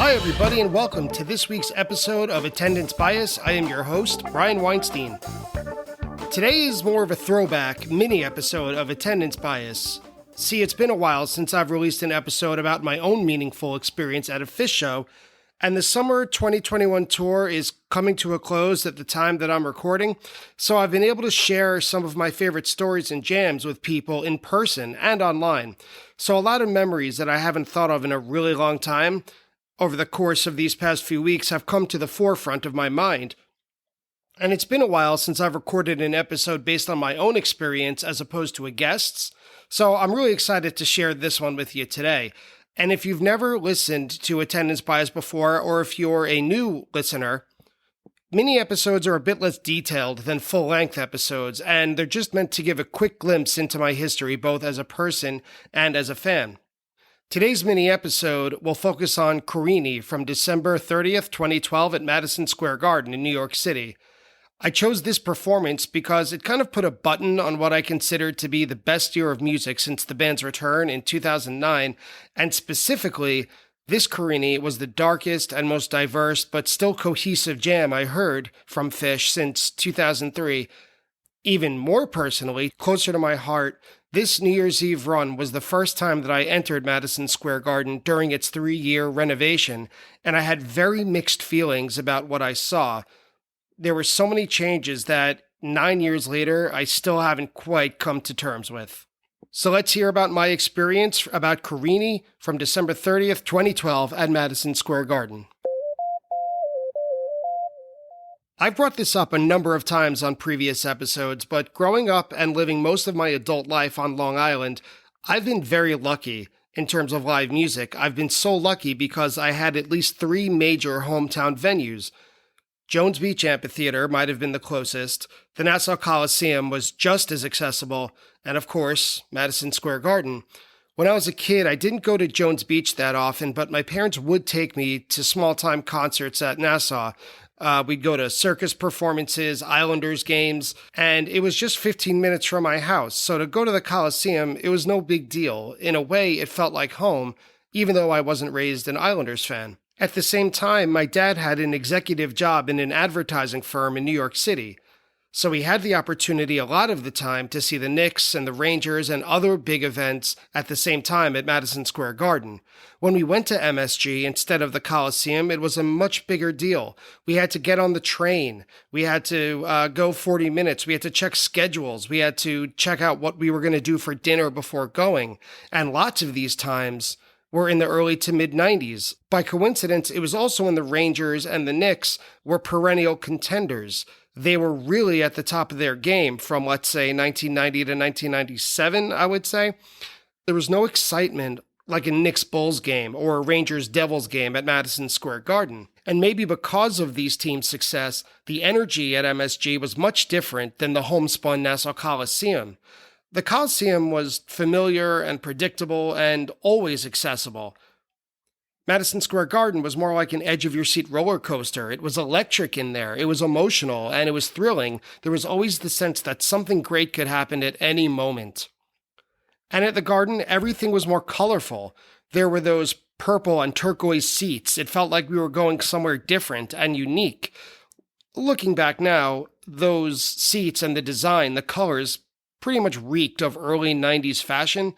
Hi, everybody, and welcome to this week's episode of Attendance Bias. I am your host, Brian Weinstein. Today is more of a throwback mini episode of Attendance Bias. See, it's been a while since I've released an episode about my own meaningful experience at a Phish show, and the summer 2021 tour is coming to a close at the time that I'm recording, so I've been able to share some of my favorite stories and jams with people in person and online. So a lot of memories that I haven't thought of in a really long time over the course of these past few weeks have come to the forefront of my mind. And it's been a while since I've recorded an episode based on my own experience as opposed to a guest's, so I'm really excited to share this one with you today. And if you've never listened to Attendance Bias before, or if you're a new listener, mini episodes are a bit less detailed than full-length episodes, and they're just meant to give a quick glimpse into my history, both as a person and as a fan. Today's mini episode will focus on Carini from December 30th, 2012 at Madison Square Garden in New York City. I chose this performance because it kind of put a button on what I considered to be the best year of music since the band's return in 2009, and specifically, this Carini was the darkest and most diverse but still cohesive jam I heard from Phish since 2003. Even more personally, closer to my heart, this New Year's Eve run was the first time that I entered Madison Square Garden during its 3-year renovation, and I had very mixed feelings about what I saw. There were so many changes that 9 years later, I still haven't quite come to terms with. So let's hear about my experience about Carini from December 30th, 2012 at Madison Square Garden. I've brought this up a number of times on previous episodes, but growing up and living most of my adult life on Long Island, I've been very lucky in terms of live music. I've been so lucky because I had at least 3 major hometown venues. Jones Beach Amphitheater might have been the closest, the Nassau Coliseum was just as accessible, and of course, Madison Square Garden. When I was a kid, I didn't go to Jones Beach that often, but my parents would take me to small-time concerts at Nassau. We'd go to circus performances, Islanders games, and it was just 15 minutes from my house, so to go to the Coliseum, it was no big deal. In a way, it felt like home, even though I wasn't raised an Islanders fan. At the same time, my dad had an executive job in an advertising firm in New York City, so he had the opportunity a lot of the time to see the Knicks and the Rangers and other big events at the same time at Madison Square Garden. When we went to MSG instead of the Coliseum, it was a much bigger deal. We had to get on the train. We had to go 40 minutes. We had to check schedules. We had to check out what we were going to do for dinner before going. And lots of these times were in the early to mid-90s. By coincidence, it was also when the Rangers and the Knicks were perennial contenders. They were really at the top of their game from, let's say, 1990 to 1997, I would say. There was no excitement like a Knicks-Bulls game or a Rangers-Devils game at Madison Square Garden. And maybe because of these teams' success, the energy at MSG was much different than the homespun Nassau Coliseum. The Coliseum was familiar and predictable and always accessible. Madison Square Garden was more like an edge-of-your-seat roller coaster. It was electric in there, it was emotional, and it was thrilling. There was always the sense that something great could happen at any moment. And at the Garden, everything was more colorful. There were those purple and turquoise seats. It felt like we were going somewhere different and unique. Looking back now, those seats and the design, the colors, pretty much reeked of early 90s fashion,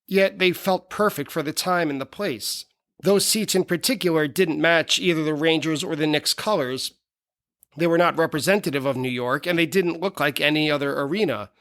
yet they felt perfect for the time and the place. Those seats in particular didn't match either the Rangers or the Knicks colors. They were not representative of New York, and they didn't look like any other arena.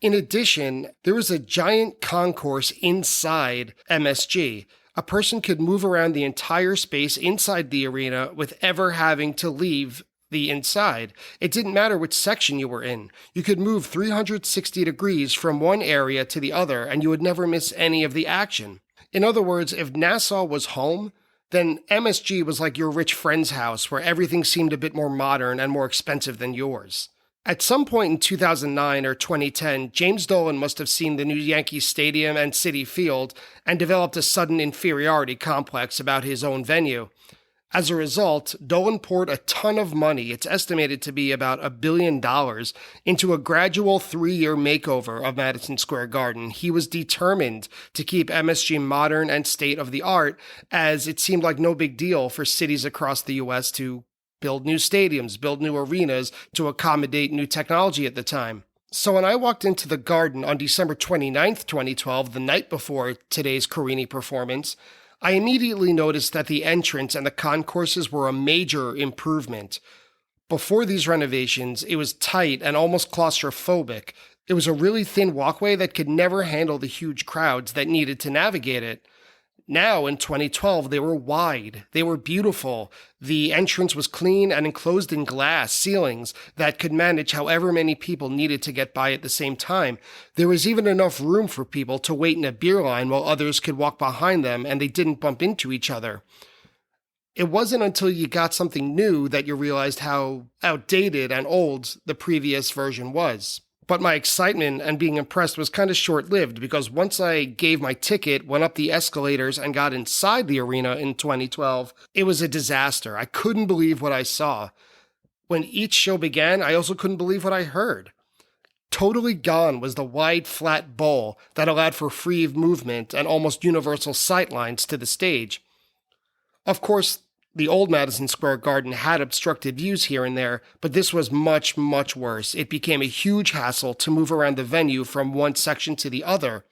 In addition, there was a giant concourse inside MSG. A person could move around the entire space inside the arena with ever having to leave the inside. It didn't matter which section you were in. You could move 360 degrees from one area to the other, and you would never miss any of the action. In other words, if Nassau was home, then MSG was like your rich friend's house where everything seemed a bit more modern and more expensive than yours. At some point in 2009 or 2010, James Dolan must have seen the new Yankee Stadium and Citi Field and developed a sudden inferiority complex about his own venue. As a result, Dolan poured a ton of money, it's estimated to be about $1 billion, into a gradual 3-year makeover of Madison Square Garden. He was determined to keep MSG modern and state of the art, as it seemed like no big deal for cities across the US to build new stadiums, build new arenas to accommodate new technology at the time. So when I walked into the Garden on December 29th, 2012, the night before today's Carini performance, I immediately noticed that the entrance and the concourses were a major improvement. Before these renovations, it was tight and almost claustrophobic. It was a really thin walkway that could never handle the huge crowds that needed to navigate it. Now, in 2012, they were wide. They were beautiful. The entrance was clean and enclosed in glass ceilings that could manage however many people needed to get by at the same time. There was even enough room for people to wait in a beer line while others could walk behind them and they didn't bump into each other. It wasn't until you got something new that you realized how outdated and old the previous version was. But my excitement and being impressed was kind of short-lived, because once I gave my ticket, went up the escalators, and got inside the arena in 2012, it was a disaster. I couldn't believe what I saw. When each show began, I also couldn't believe what I heard. Totally gone was the wide, flat bowl that allowed for free movement and almost universal sightlines to the stage. Of course, the old Madison Square Garden had obstructed views here and there, but this was much, much worse. It became a huge hassle to move around the venue from one section to the other.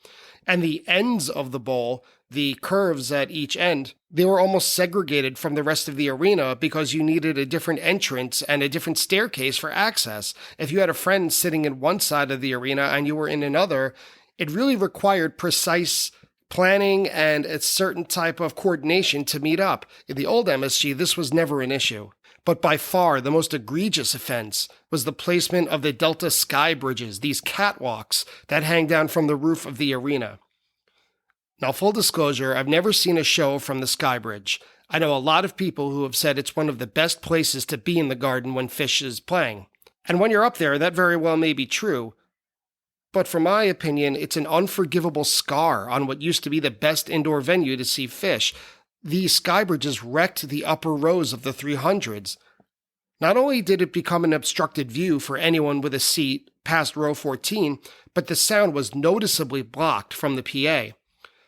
And the ends of the bowl, the curves at each end, they were almost segregated from the rest of the arena because you needed a different entrance and a different staircase for access. If you had a friend sitting in one side of the arena and you were in another, it really required precise planning and a certain type of coordination to meet up. In the old MSG, this was never an issue. But by far, the most egregious offense was the placement of the Delta sky bridges, these catwalks that hang down from the roof of the arena. Now, full disclosure, I've never seen a show from the Sky Bridge. I know a lot of people who have said it's one of the best places to be in the Garden when Phish is playing. And when you're up there, that very well may be true. But from my opinion, it's an unforgivable scar on what used to be the best indoor venue to see Phish. These sky bridges wrecked the upper rows of the 300s. Not only did it become an obstructed view for anyone with a seat past row 14, but the sound was noticeably blocked from the PA.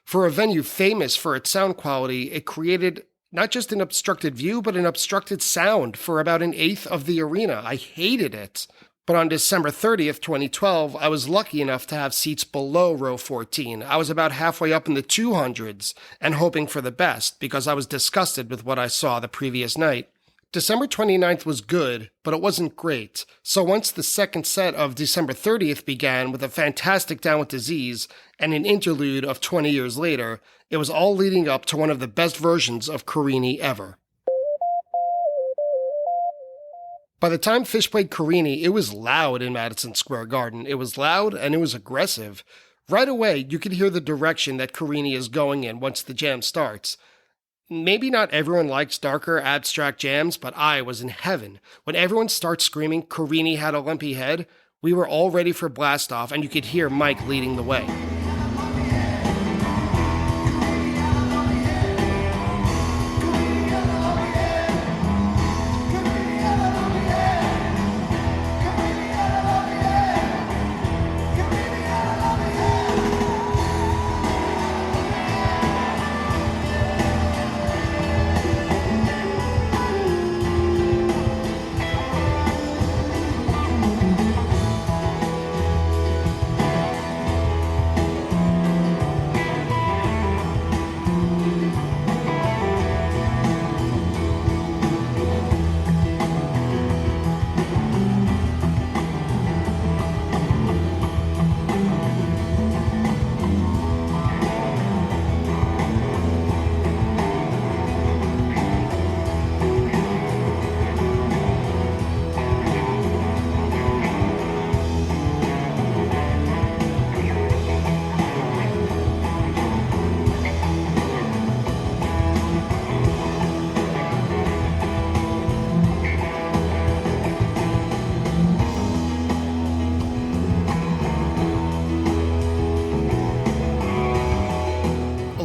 For a venue famous for its sound quality, it created not just an obstructed view, but an obstructed sound for about an eighth of the arena. I hated it. But on December 30th, 2012, I was lucky enough to have seats below row 14. I was about halfway up in the 200s and hoping for the best because I was disgusted with what I saw the previous night. December 29th was good, but it wasn't great. So once the second set of December 30th began with a fantastic Down with Disease and an interlude of 20 years later, it was all leading up to one of the best versions of Carini ever. By the time Phish played Carini, it was loud in Madison Square Garden. It was loud and it was aggressive. Right away, you could hear the direction that Carini is going in once the jam starts. Maybe not everyone likes darker, abstract jams, but I was in heaven. When everyone starts screaming, Carini had a lumpy head, we were all ready for blast-off, and you could hear Mike leading the way.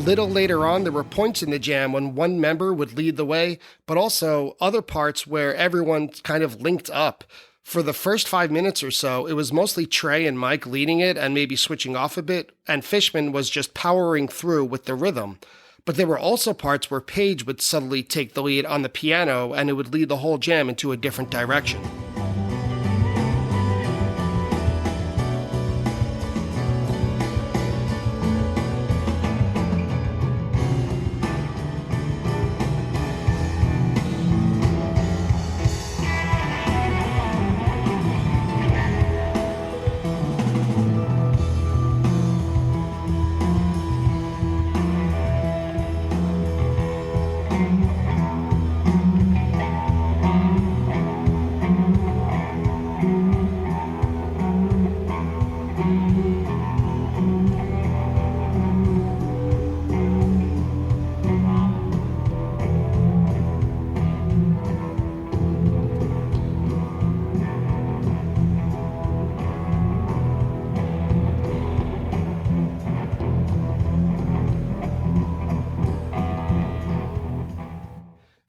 little later on, there were points in the jam when one member would lead the way, but also other parts where everyone kind of linked up. For the first 5 minutes or so, it was mostly Trey and Mike leading it and maybe switching off a bit, and Fishman was just powering through with the rhythm. But there were also parts where Page would subtly take the lead on the piano and it would lead the whole jam into a different direction.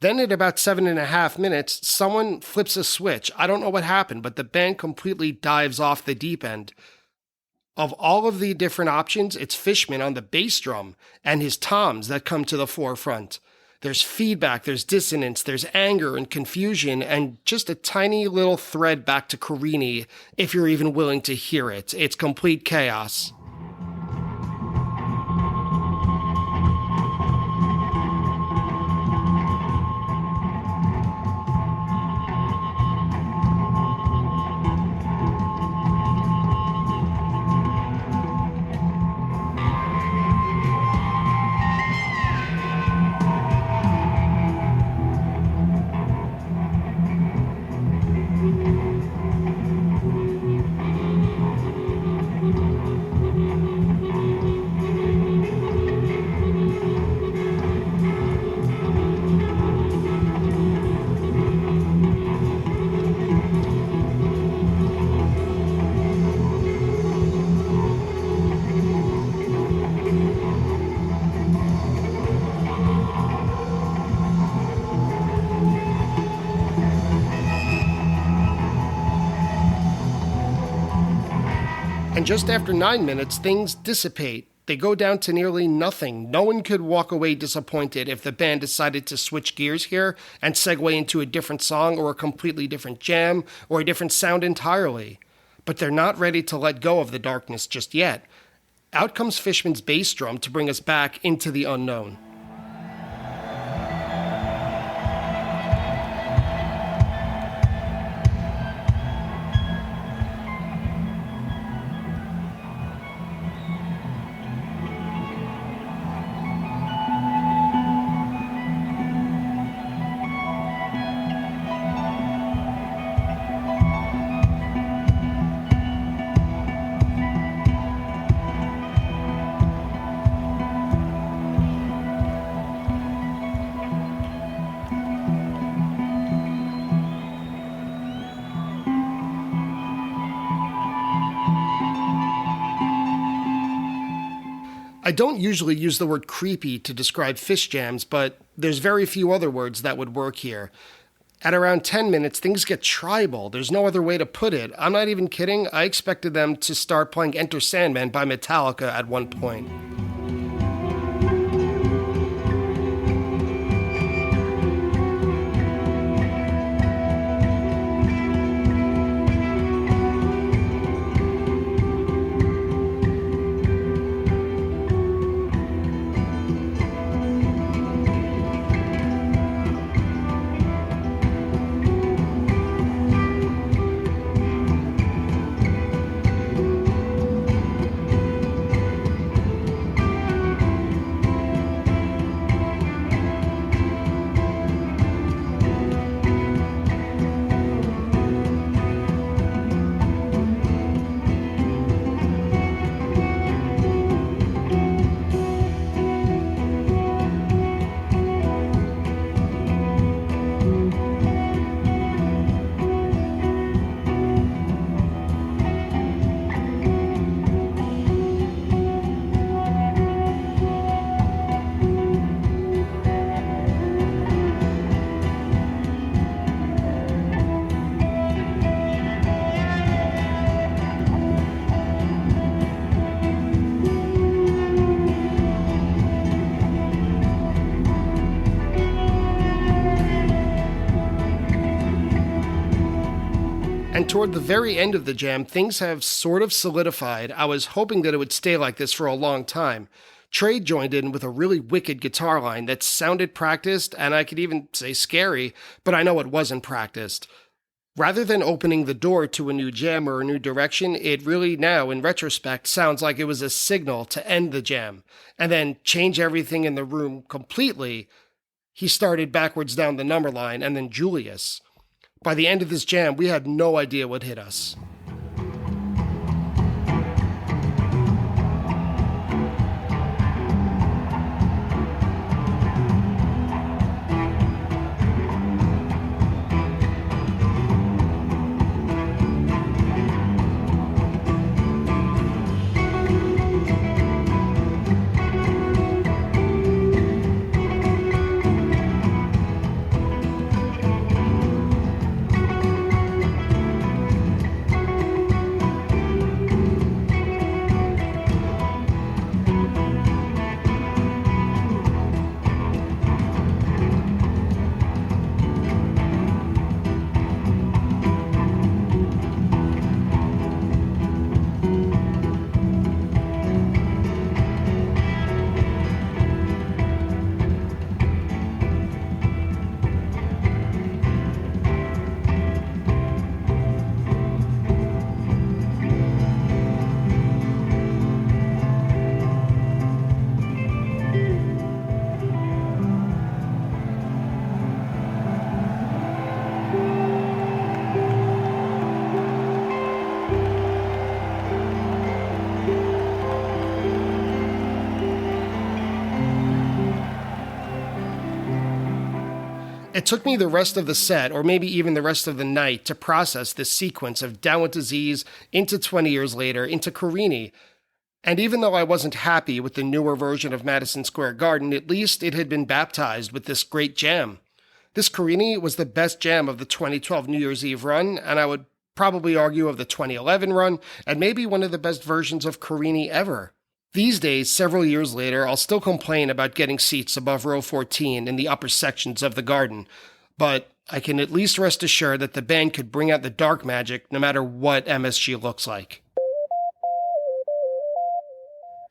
Then at about 7.5 minutes, someone flips a switch. I don't know what happened, but the band completely dives off the deep end. Of all of the different options, it's Fishman on the bass drum and his toms that come to the forefront. There's feedback, there's dissonance, there's anger and confusion, and just a tiny little thread back to Carini, if you're even willing to hear it. It's complete chaos. And just after 9 minutes, things dissipate. They go down to nearly nothing. No one could walk away disappointed if the band decided to switch gears here and segue into a different song or a completely different jam or a different sound entirely. But they're not ready to let go of the darkness just yet. Out comes Fishman's bass drum to bring us back into the unknown. I don't usually use the word creepy to describe Fish jams, but there's very few other words that would work here. At around 10 minutes, things get tribal. There's no other way to put it. I'm not even kidding. I expected them to start playing Enter Sandman by Metallica at one point. toward the very end of the jam, things have sort of solidified. I was hoping that it would stay like this for a long time. Trey joined in with a really wicked guitar line that sounded practiced, and I could even say scary, but I know it wasn't practiced. Rather than opening the door to a new jam or a new direction, it really now, in retrospect, sounds like it was a signal to end the jam, and then change everything in the room completely. He started backwards down the number line, and then Julius. By the end of this jam, we had no idea what hit us. It took me the rest of the set, or maybe even the rest of the night, to process this sequence of Down with Disease into 20 years later, into Carini. And even though I wasn't happy with the newer version of Madison Square Garden, at least it had been baptized with this great jam. This Carini was the best jam of the 2012 New Year's Eve run, and I would probably argue of the 2011 run, and maybe one of the best versions of Carini ever. These days, several years later, I'll still complain about getting seats above row 14 in the upper sections of the garden, but I can at least rest assured that the band could bring out the dark magic no matter what MSG looks like.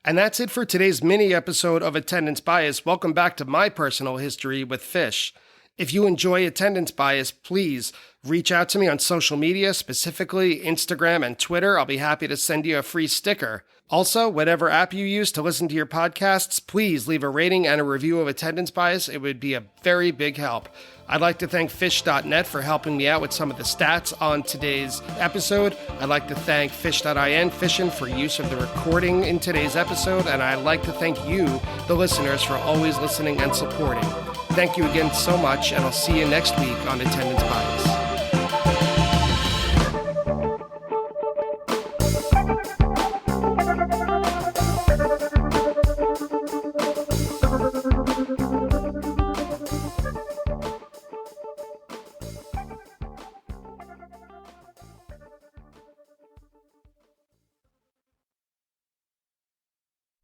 And that's it for today's mini episode of Attendance Bias. Welcome back to my personal history with Phish. If you enjoy Attendance Bias, please reach out to me on social media, specifically Instagram and Twitter. I'll be happy to send you a free sticker. Also, whatever app you use to listen to your podcasts, please leave a rating and a review of Attendance Bias. It would be a very big help. I'd like to thank Phish.net for helping me out with some of the stats on today's episode. I'd like to thank Phish.in, Fishin', for use of the recording in today's episode. And I'd like to thank you, the listeners, for always listening and supporting. Thank you again so much, and I'll see you next week on Attendance Bias.